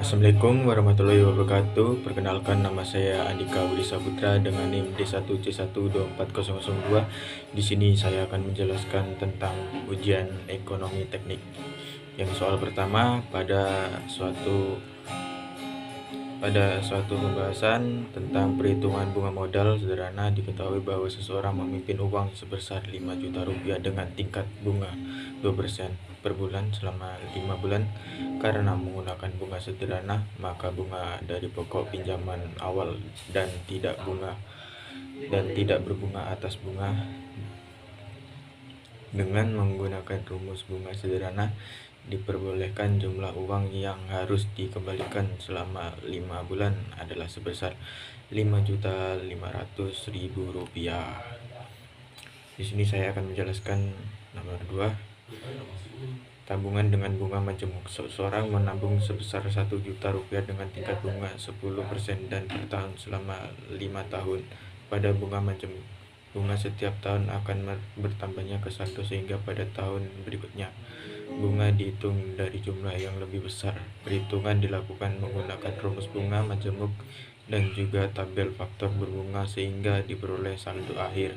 Assalamualaikum warahmatullahi wabarakatuh. Perkenalkan, nama saya Andika Budi Saputra dengan NIM D1C124002. Di sini saya akan menjelaskan tentang ujian ekonomi teknik. Yang soal pertama, pada suatu pembahasan tentang perhitungan bunga modal sederhana, diketahui bahwa seseorang memimpin uang sebesar 5 juta rupiah dengan tingkat bunga 2% per bulan selama 5 bulan. Karena menggunakan bunga sederhana, maka bunga dari pokok pinjaman awal dan tidak berbunga atas bunga. Dengan menggunakan rumus bunga sederhana, diperbolehkan jumlah uang yang harus dikembalikan selama 5 bulan adalah sebesar 5.500.000 rupiah. Di sini saya akan menjelaskan nomor 2. Tabungan dengan bunga majemuk. Seseorang menabung sebesar 1 juta rupiah dengan tingkat bunga 10% dan per tahun selama 5 tahun pada bunga majemuk. Bunga setiap tahun akan bertambahnya ke saldo sehingga pada tahun berikutnya bunga dihitung dari jumlah yang lebih besar. Perhitungan dilakukan menggunakan rumus bunga majemuk dan juga tabel faktor berbunga sehingga diperoleh saldo akhir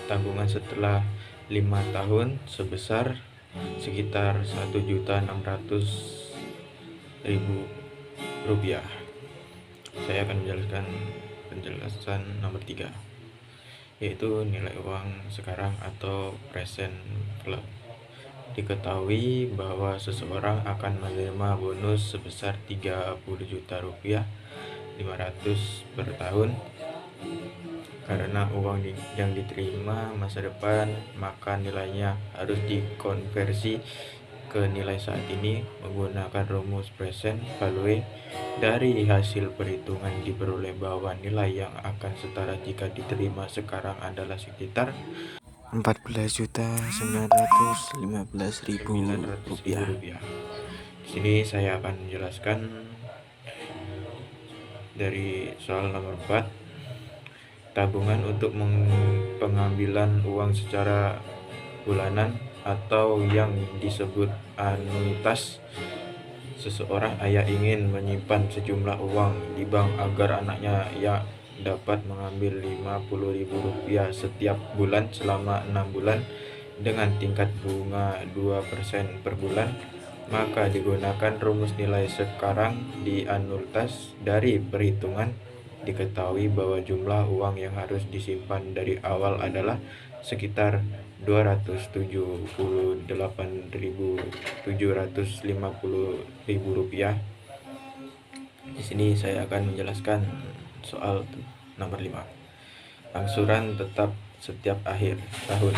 tabungan setelah 5 tahun sebesar sekitar 1.600.000 rupiah. Saya akan menjelaskan penjelasan nomor 3, yaitu nilai uang sekarang atau present value. Diketahui bahwa seseorang akan menerima bonus sebesar 30 juta rupiah 500 per tahun. Karena uang yang diterima masa depan, maka nilainya harus dikonversi ke nilai saat ini menggunakan rumus present value. Dari hasil perhitungan diperoleh bahwa nilai yang akan setara jika diterima sekarang adalah sekitar 14.915.000 rupiah. Di sini saya akan menjelaskan dari soal nomor 4. Tabungan untuk pengambilan uang secara bulanan atau yang disebut anuitas. Seseorang ayah ingin menyimpan sejumlah uang di bank agar anaknya dapat mengambil 50.000 rupiah setiap bulan selama 6 bulan dengan tingkat bunga 2% per bulan. Maka digunakan rumus nilai sekarang di anuitas. Dari perhitungan diketahui bahwa jumlah uang yang harus disimpan dari awal adalah sekitar 278.750.000 rupiah. Di sini saya akan menjelaskan soal nomor 5. Angsuran tetap setiap akhir tahun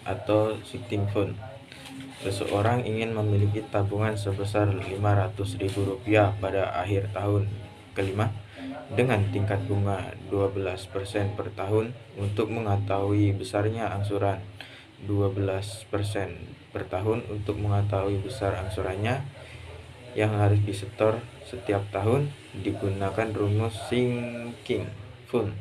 atau sinking fund. Seseorang ingin memiliki tabungan sebesar 500.000 rupiah pada akhir tahun kelima dengan tingkat bunga 12% per tahun. Untuk mengetahui besarnya angsuran 12% per tahun, untuk mengetahui besar angsurannya yang harus disetor setiap tahun, digunakan rumus sinking fund.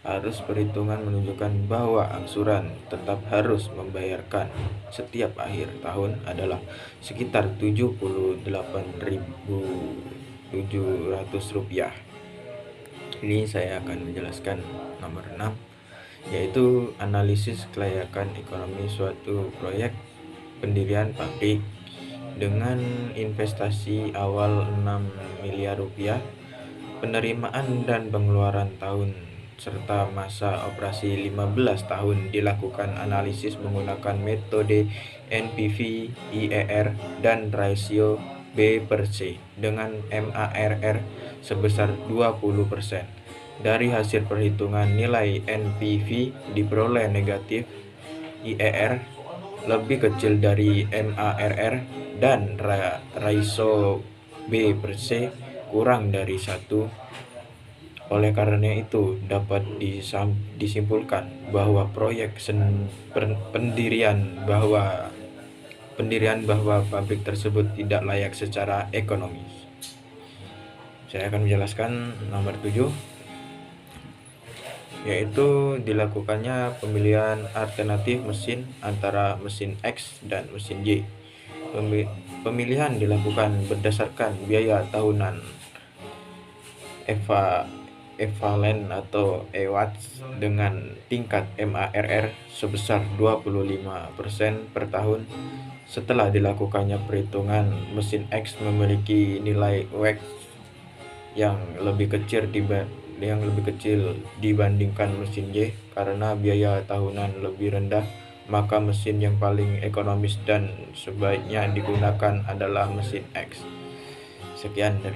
Harus perhitungan menunjukkan bahwa angsuran tetap harus membayarkan setiap akhir tahun adalah sekitar 78.700 rupiah. Ini saya akan menjelaskan nomor 6, yaitu analisis kelayakan ekonomi suatu proyek pendirian pabrik. Dengan investasi awal 6 miliar rupiah, penerimaan dan pengeluaran tahun serta masa operasi 15 tahun, dilakukan analisis menggunakan metode NPV, IER, dan rasio B/C dengan MARR sebesar 20%. Dari hasil perhitungan nilai NPV diperoleh negatif, IER lebih kecil dari MARR, dan rasio B/C kurang dari 1. Oleh karena itu dapat disimpulkan bahwa proyek pendirian bahwa pabrik tersebut tidak layak secara ekonomi. Saya akan menjelaskan nomor 7, yaitu dilakukannya pemilihan alternatif mesin antara mesin X dan mesin Y. Pemilihan dilakukan berdasarkan biaya tahunan evalen atau EWATS dengan tingkat MARR sebesar 25% per tahun. Setelah dilakukannya perhitungan, mesin X memiliki nilai WACC yang lebih kecil dibandingkan mesin Y karena biaya tahunan lebih rendah. Maka mesin yang paling ekonomis dan sebaiknya digunakan adalah mesin X. Sekian dari